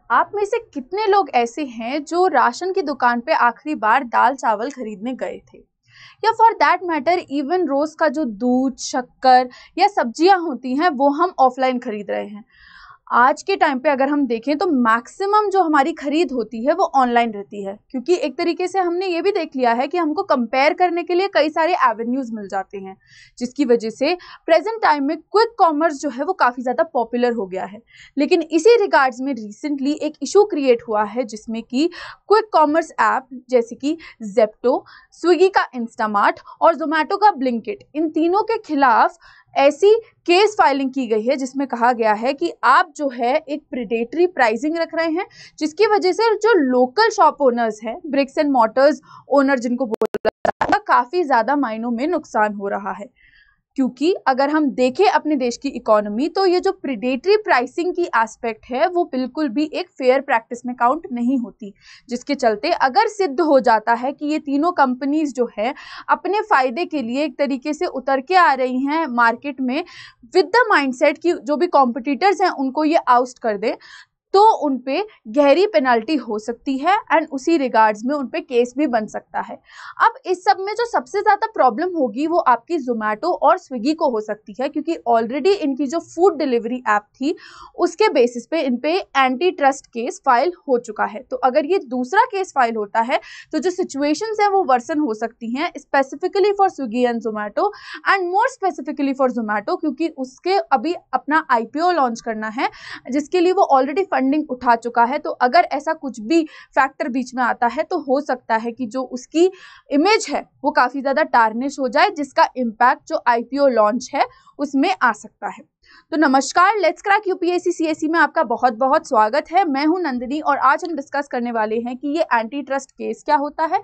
आप में से कितने लोग ऐसे हैं जो राशन की दुकान पे आखिरी बार दाल चावल खरीदने गए थे, या फॉर दैट मैटर इवन रोज का जो दूध, शक्कर या सब्जियां होती हैं वो हम ऑफलाइन खरीद रहे हैं। आज के टाइम पे अगर हम देखें तो मैक्सिमम जो हमारी खरीद होती है वो ऑनलाइन रहती है, क्योंकि एक तरीके से हमने ये भी देख लिया है कि हमको कंपेयर करने के लिए कई सारे एवेन्यूज मिल जाते हैं, जिसकी वजह से प्रेजेंट टाइम में क्विक कॉमर्स जो है वो काफ़ी ज़्यादा पॉपुलर हो गया है। लेकिन इसी रिगार्ड्स में रिसेंटली एक इशू क्रिएट हुआ है, जिसमें कि क्विक कॉमर्स ऐप जैसे कि जेप्टो, स्विगी का इंस्टामार्ट और जोमेटो का ब्लिंकिट, इन तीनों के खिलाफ ऐसी केस फाइलिंग की गई है जिसमें कहा गया है कि आप जो है एक प्रेडेटरी प्राइसिंग रख रहे हैं, जिसकी वजह से जो लोकल शॉप ओनर्स हैं, ब्रिक्स एंड मॉर्टर्स ओनर जिनको बोला जाता है, काफ़ी ज़्यादा मायनों में नुकसान हो रहा है। क्योंकि अगर हम देखें अपने देश की इकोनॉमी, तो ये जो प्रेडेटरी प्राइसिंग की एस्पेक्ट है वो बिल्कुल भी एक फेयर प्रैक्टिस में काउंट नहीं होती, जिसके चलते अगर सिद्ध हो जाता है कि ये तीनों कंपनीज जो है अपने फायदे के लिए एक तरीके से उतर के आ रही हैं मार्केट में विद द माइंडसेट कि जो भी कॉम्पिटिटर्स हैं उनको ये आउस्ट कर दे, तो उन पे गहरी पेनल्टी हो सकती है एंड उसी रिगार्ड्स में उन पे केस भी बन सकता है। अब इस सब में जो सबसे ज़्यादा प्रॉब्लम होगी वो आपकी जोमेटो और स्विगी को हो सकती है, क्योंकि ऑलरेडी इनकी जो फूड डिलीवरी ऐप थी उसके बेसिस पे इन पे एंटी ट्रस्ट केस फाइल हो चुका है। तो अगर ये दूसरा केस फाइल होता है तो जो सिचुएशंस हैं वो वर्सन हो सकती हैं, specifically for Swiggy and Zomato and more specifically for Zomato, क्योंकि उसके अभी अपना IPO लॉन्च करना है, जिसके लिए वो ऑलरेडी फंडिंग उठा चुका है। तो अगर ऐसा कुछ भी फैक्टर बीच में आता है तो हो सकता है कि जो उसकी इमेज है वो काफ़ी ज़्यादा टार्निश हो जाए, जिसका इम्पैक्ट जो IPO लॉन्च है उसमें आ सकता है। तो नमस्कार, लेट्स क्रैक UPSC CSE में आपका बहुत बहुत स्वागत है। मैं हूं नंदिनी और आज हम डिस्कस करने वाले हैं कि ये एंटी ट्रस्ट केस क्या होता है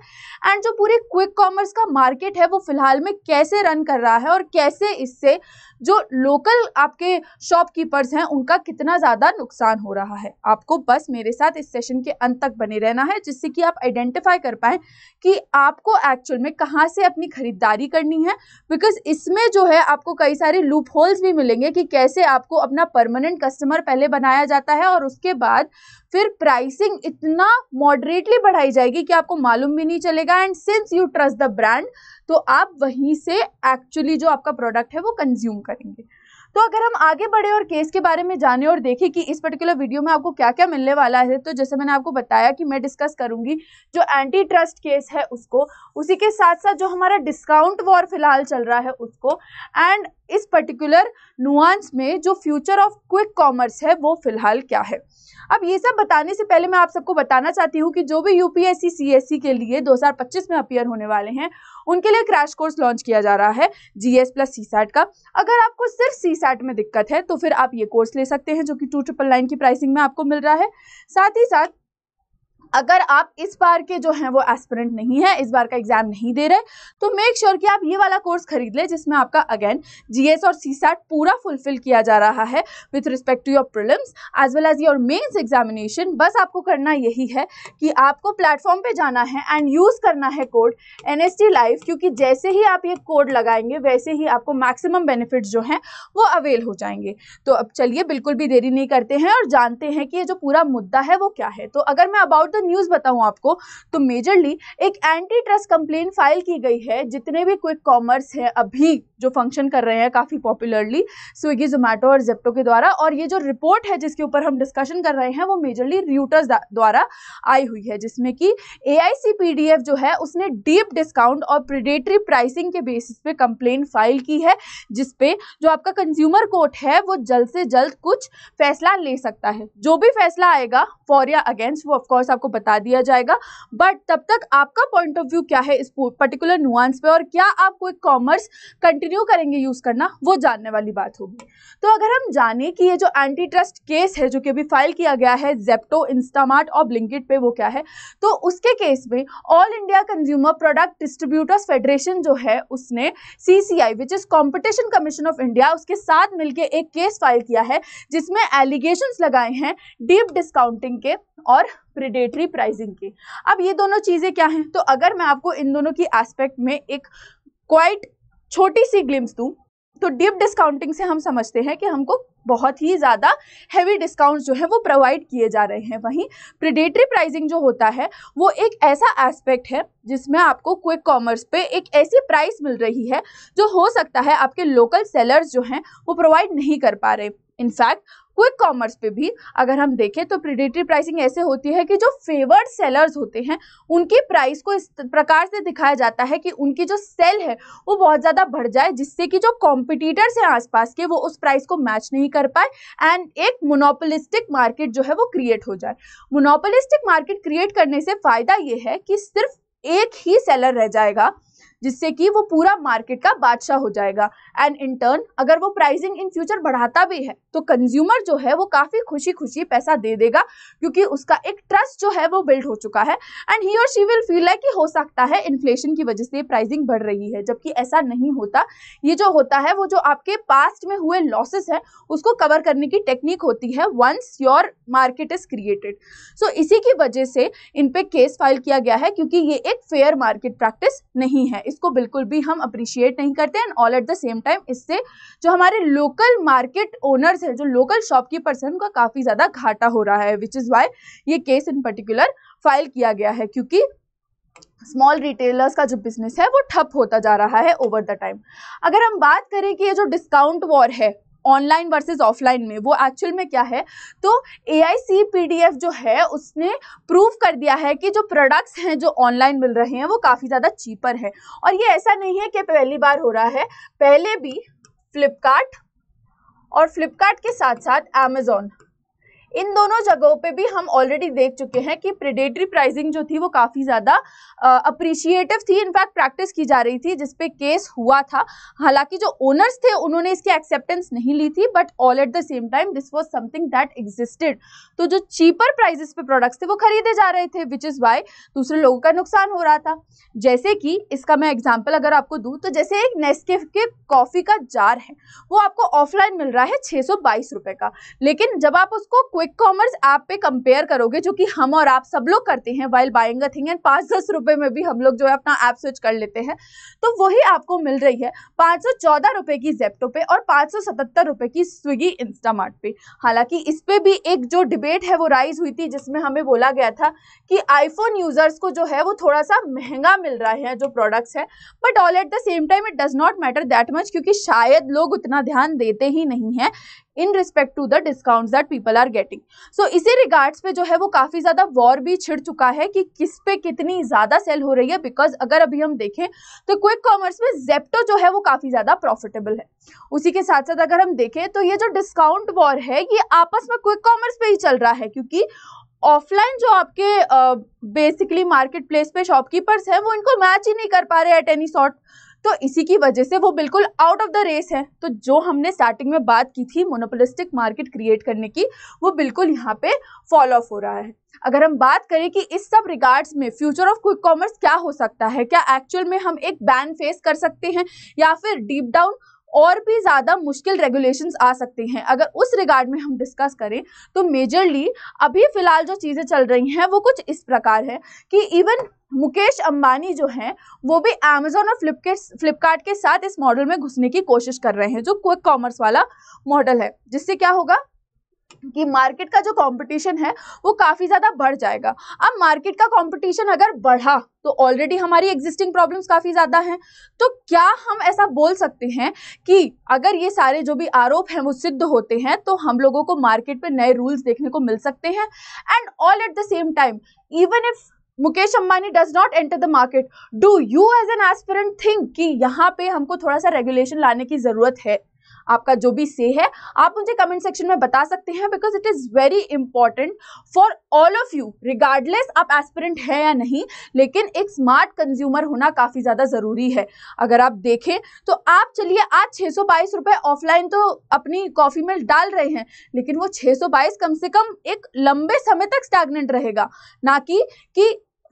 एंड जो पूरी क्विक कॉमर्स का मार्केट है वो फिलहाल में कैसे रन कर रहा है और कैसे इससे जो लोकल आपके शॉपकीपर्स हैं उनका कितना ज़्यादा नुकसान हो रहा है। आपको बस मेरे साथ इस सेशन के अंत तक बने रहना है, जिससे कि आप आइडेंटिफाई कर पाएँ कि आपको एक्चुअल में कहाँ से अपनी खरीदारी करनी है, बिकॉज इसमें जो है आपको कई सारे लूप होल्स भी मिलेंगे कि कैसे आपको अपना परमानेंट कस्टमर पहले बनाया जाता है और उसके बाद फिर प्राइसिंग इतना मॉडरेटली बढ़ाई जाएगी कि आपको मालूम भी नहीं चलेगा, and since you trust the brand तो आप वहीं से एक्चुअली जो आपका प्रोडक्ट है वो कंज्यूम करेंगे। तो अगर हम आगे बढ़े और केस के बारे में जाने और देखें कि इस पर्टिकुलर वीडियो में आपको क्या क्या मिलने वाला है, तो जैसे मैंने आपको बताया कि मैं डिस्कस करूंगी जो एंटी ट्रस्ट केस है उसको, उसी के साथ साथ जो हमारा डिस्काउंट वॉर फिलहाल चल रहा है उसको, एंड इस पर्टिकुलर नुआंस में जो फ्यूचर ऑफ क्विक कॉमर्स है वो फिलहाल क्या है। अब ये सब बताने से पहले मैं आप सबको बताना चाहती हूँ कि जो भी UPSC CSE के लिए 2025 में अपीयर होने वाले हैं उनके लिए क्रैश कोर्स लॉन्च किया जा रहा है GS प्लस CSAT का। अगर आपको सिर्फ CSAT में दिक्कत है तो फिर आप ये कोर्स ले सकते हैं जो कि 2999 की प्राइसिंग में आपको मिल रहा है। साथ ही साथ अगर आप इस बार के जो हैं वो एस्पिरेंट नहीं है, इस बार का एग्जाम नहीं दे रहे, तो मेक श्योर कि आप ये वाला कोर्स खरीद लें जिसमें आपका अगेन GS और CSAT पूरा फुलफिल किया जा रहा है with respect to your prelims as well as your mains examination. बस आपको करना यही है कि आपको प्लेटफॉर्म पे जाना है एंड यूज़ करना है कोड NST लाइव, क्योंकि जैसे ही आप ये कोड लगाएंगे वैसे ही आपको मैक्सिमम बेनिफिट्स जो हैं वो अवेल हो जाएंगे। तो अब चलिए बिल्कुल भी देरी नहीं करते हैं और जानते हैं कि ये जो पूरा मुद्दा है वो क्या है। तो अगर मैं अबाउट द न्यूज़ बताऊं आपको तो मेजरली एक एंटी ट्रस्ट कंप्लेंट फाइल की गई है जितने भी क्विक कॉमर्स है अभी जो फंक्शन कर रहे हैं काफ़ी पॉपुलरली स्विगी, जोमेटो और जेप्टो के द्वारा। और ये जो रिपोर्ट है जिसके ऊपर हम डिस्कशन कर रहे हैं वो मेजरली र्यूटर्स द्वारा आई हुई है, जिसमें कि AICPDF जो है उसने डीप डिस्काउंट और प्रेडेटरी प्राइसिंग के बेसिस पे कंप्लेंट फाइल की है, जिसपे जो आपका कंज्यूमर कोर्ट है वो जल्द से जल्द कुछ फैसला ले सकता है। जो भी फैसला आएगा फॉर या अगेंस्ट वो ऑफकोर्स आपको बता दिया जाएगा, बट तब तक आपका पॉइंट ऑफ व्यू क्या है इस पर्टिकुलर नुआंस पे और क्या आप क्विक कॉमर्स कंटिन्यू करेंगे यूज करना, वो जानने वाली बात होगी। तो अगर हम जाने कि ये जो एंटी ट्रस्ट केस है जो कि अभी फाइल किया गया है जेप्टो, इंस्टामार्ट और ब्लिंकिट पे, वो क्या है, तो उसके केस में all India consumer product distributors federation जो है उसने CCI which is competition commission of India उसके साथ मिलकर एक केस फाइल किया है जिसमें एलिगेशंस लगाए हैं डीप डिस्काउंटिंग के और प्रेडेटरी प्राइसिंग की। अब ये दोनों चीज़ें क्या हैं, तो अगर मैं आपको इन दोनों की एस्पेक्ट में एक क्वाइट छोटी सी ग्लिम्स दूं तो डीप डिस्काउंटिंग से हम समझते हैं कि हमको बहुत ही ज़्यादा हैवी डिस्काउंट जो है वो प्रोवाइड किए जा रहे हैं। वहीं प्रेडेटरी प्राइसिंग जो होता है वो एक ऐसा एस्पेक्ट है जिसमें आपको क्विक कॉमर्स पे एक ऐसी प्राइस मिल रही है जो हो सकता है आपके लोकल सेलर्स जो हैं वो प्रोवाइड नहीं कर पा रहे। इनफैक्ट क्विक कॉमर्स पे भी अगर हम देखें तो प्रेडेटरी प्राइसिंग ऐसे होती है कि जो फेवर्ड सेलर्स होते हैं उनकी प्राइस को इस प्रकार से दिखाया जाता है कि उनकी जो सेल है वो बहुत ज़्यादा बढ़ जाए, जिससे कि जो कॉम्पिटिटर्स हैं आसपास के वो उस प्राइस को मैच नहीं कर पाए एंड एक मोनोपोलिस्टिक मार्केट जो है वो क्रिएट हो जाए। मोनोपोलिस्टिक मार्केट क्रिएट करने से फ़ायदा ये है कि सिर्फ एक ही सेलर रह जाएगा, जिससे कि वो पूरा मार्केट का बादशाह हो जाएगा एंड इन टर्न अगर वो प्राइसिंग इन फ्यूचर बढ़ाता भी है तो कंज्यूमर जो है वो काफ़ी खुशी खुशी पैसा दे देगा, क्योंकि उसका एक ट्रस्ट जो है वो बिल्ड हो चुका है एंड ही और शी विल फील लाइक कि हो सकता है इन्फ्लेशन की वजह से प्राइसिंग बढ़ रही है, जबकि ऐसा नहीं होता। ये जो होता है वो जो आपके पास्ट में हुए लॉसेस हैं उसको कवर करने की टेक्निक होती है once your market is created. So इसी की वजह से इन पे केस फाइल किया गया है, क्योंकि ये एक फेयर मार्केट प्रैक्टिस नहीं है, इसको बिल्कुल भी हम अप्रिशिएट नहीं करते and all at the same time इससे जो हमारे लोकल मार्केट ओनर्स हैं, जो लोकल शॉपकीपर्स हैं, उनका काफ़ी ज़्यादा घाटा हो रहा है, विच इज़ वाई ये केस इन पर्टिकुलर फाइल किया गया है, क्योंकि स्मॉल रिटेलर्स का जो बिजनेस है वो ठप होता जा रहा है ओवर द टाइम। अगर हम बात करें कि ये जो डिस्काउंट वॉर है ऑनलाइन वर्सेस ऑफलाइन में, वो एक्चुअल में क्या है, तो AICPDF जो है उसने प्रूव कर दिया है कि जो प्रोडक्ट्स हैं जो ऑनलाइन मिल रहे हैं वो काफ़ी ज़्यादा चीपर है। और ये ऐसा नहीं है कि पहली बार हो रहा है, पहले भी फ्लिपकार्ट और फ्लिपकार्ट के साथ साथ अमेज़ॉन, इन दोनों जगहों पे भी हम ऑलरेडी देख चुके हैं कि प्रेडेटरी प्राइसिंग जो थी वो काफ़ी ज़्यादा अप्रिशिएटिव थी, इनफैक्ट प्रैक्टिस की जा रही थी, जिसपे केस हुआ था। हालांकि जो ओनर्स थे उन्होंने इसकी एक्सेप्टेंस नहीं ली थी, but all at the same time this was something that existed. तो जो चीपर प्राइसेस पे प्रोडक्ट्स थे वो खरीदे जा रहे थे, विच इज़ वाई दूसरे लोगों का नुकसान हो रहा था। जैसे कि इसका मैं एग्जाम्पल अगर आपको दूँ तो जैसे एक नेस्कैफे कॉफ़ी का जार है वो आपको ऑफलाइन मिल रहा है 622 रुपये का, लेकिन जब आप उसको क्विक कॉमर्स ऐप पे कंपेयर करोगे, जो कि हम और आप सब लोग करते हैं while buying a thing, and 5-10 रुपए में भी हम लोग जो है अपना ऐप स्विच कर लेते हैं, तो वही आपको मिल रही है 514 रुपए की जेप्टो पे और 577 रुपए की स्विगी इंस्टामार्ट पे। हालांकि इस पे भी एक जो डिबेट है वो राइज हुई थी, जिसमें हमें बोला गया था कि आईफोन यूजर्स को जो है वो थोड़ा सा महंगा मिल रहा है जो प्रोडक्ट्स है, but all at the same time it does not matter that much, क्योंकि शायद लोग उतना ध्यान देते ही नहीं है in respect to the discounts that people are getting. So इसी रिगार्ड्स पे जो है वो काफ़ी ज़्यादा वॉर भी छिड़ चुका है कि किस पे कितनी ज़्यादा सेल हो रही है, बिकॉज अगर अभी हम देखें तो क्विक कॉमर्स में जेप्टो जो है वो काफ़ी ज़्यादा प्रॉफिटेबल है। उसी के साथ साथ अगर हम देखें तो ये जो डिस्काउंट वॉर है ये आपस में क्विक कॉमर्स पे ही चल रहा है, क्योंकि ऑफलाइन जो आपके बेसिकली मार्केट प्लेस पे शॉपकीपर्स हैं वो इनको मैच ही नहीं कर पा रहे एट एनी सॉर्ट, तो इसी की वजह से वो बिल्कुल आउट ऑफ द रेस है। तो जो हमने स्टार्टिंग में बात की थी मोनोपोलिस्टिक मार्केट क्रिएट करने की, वो बिल्कुल यहाँ पे फॉल ऑफ हो रहा है। अगर हम बात करें कि इस सब रिगार्ड्स में फ्यूचर ऑफ क्विक कॉमर्स क्या हो सकता है, क्या एक्चुअल में हम एक बैन फेस कर सकते हैं या फिर डीप डाउन और भी ज़्यादा मुश्किल रेगुलेशंस आ सकते हैं, अगर उस रिगार्ड में हम डिस्कस करें तो मेजरली अभी फ़िलहाल जो चीज़ें चल रही हैं वो कुछ इस प्रकार है कि इवन मुकेश अंबानी जो हैं वो भी अमेज़ॉन और फ्लिपकार्ट के साथ इस मॉडल में घुसने की कोशिश कर रहे हैं, जो क्विक कॉमर्स वाला मॉडल है, जिससे क्या होगा कि मार्केट का जो कंपटीशन है वो काफ़ी ज़्यादा बढ़ जाएगा। अब मार्केट का कंपटीशन अगर बढ़ा तो ऑलरेडी हमारी एग्जिस्टिंग प्रॉब्लम्स काफ़ी ज़्यादा हैं, तो क्या हम ऐसा बोल सकते हैं कि अगर ये सारे जो भी आरोप हैं वो सिद्ध होते हैं तो हम लोगों को मार्केट पे नए रूल्स देखने को मिल सकते हैं? And all at the same time even if Mukesh Ambani does not enter the market, do you as an aspirant think कि यहाँ पे हमको थोड़ा सा रेगुलेशन लाने की ज़रूरत है? आपका जो भी से है आप मुझे कमेंट सेक्शन में बता सकते हैं, because it is very important for all of you, regardless आप एस्पिरेंट है या नहीं, लेकिन एक स्मार्ट कंज्यूमर होना काफ़ी ज़्यादा ज़रूरी है। अगर आप देखें तो आप चलिए आज 622 रुपये ऑफलाइन तो अपनी कॉफ़ी में डाल रहे हैं, लेकिन वो 622 कम से कम एक लंबे समय तक स्टैग्नेंट रहेगा, ना कि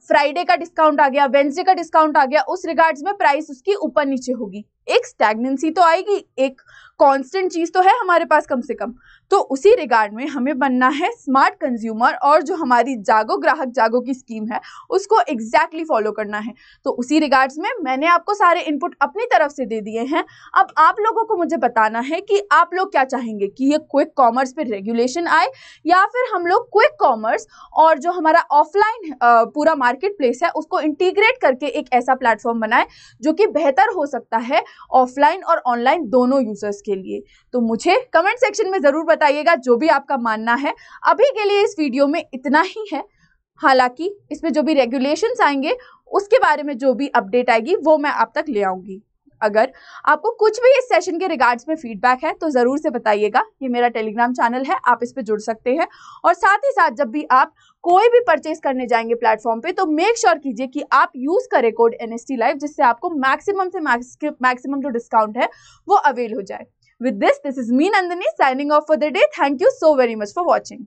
फ्राइडे का डिस्काउंट आ गया, वेंसडे का डिस्काउंट आ गया, उस रिगार्ड्स में प्राइस उसकी ऊपर नीचे होगी। एक स्टैग्नेंसी तो आएगी, एक कांस्टेंट चीज तो है हमारे पास कम से कम। तो उसी रिगार्ड में हमें बनना है स्मार्ट कंज्यूमर, और जो हमारी जागो ग्राहक जागो की स्कीम है उसको एग्जैक्टली फॉलो करना है। तो उसी रिगार्ड्स में मैंने आपको सारे इनपुट अपनी तरफ से दे दिए हैं। अब आप लोगों को मुझे बताना है कि आप लोग क्या चाहेंगे, कि ये क्विक कॉमर्स पे रेगुलेशन आए, या फिर हम लोग क्विक कॉमर्स और जो हमारा ऑफलाइन पूरा मार्केट प्लेस है उसको इंटीग्रेट करके एक ऐसा प्लेटफॉर्म बनाए जो कि बेहतर हो सकता है ऑफलाइन और ऑनलाइन दोनों यूजर्स के लिए। तो मुझे कमेंट सेक्शन में जरूर बताइएगा जो भी आपका मानना है। अभी के लिए इस वीडियो में इतना ही है। हालांकि इसमें जो भी रेगुलेशंस आएंगे उसके बारे में जो भी अपडेट आएगी वो मैं आप तक ले आऊंगी। अगर आपको कुछ भी इस सेशन के रिगार्ड्स में फीडबैक है तो जरूर से बताइएगा। ये मेरा टेलीग्राम चैनल है, आप इस पे जुड़ सकते हैं। और साथ ही साथ जब भी आप कोई भी परचेज करने जाएंगे प्लेटफॉर्म पे तो मेक श्योर कीजिए कि आप यूज करें कोड NST Live, जिससे आपको मैक्सिमम से मैक्सिमम जो डिस्काउंट है वो अवेल हो जाए। With this is me Nandini signing off for the day. Thank you so very much for watching.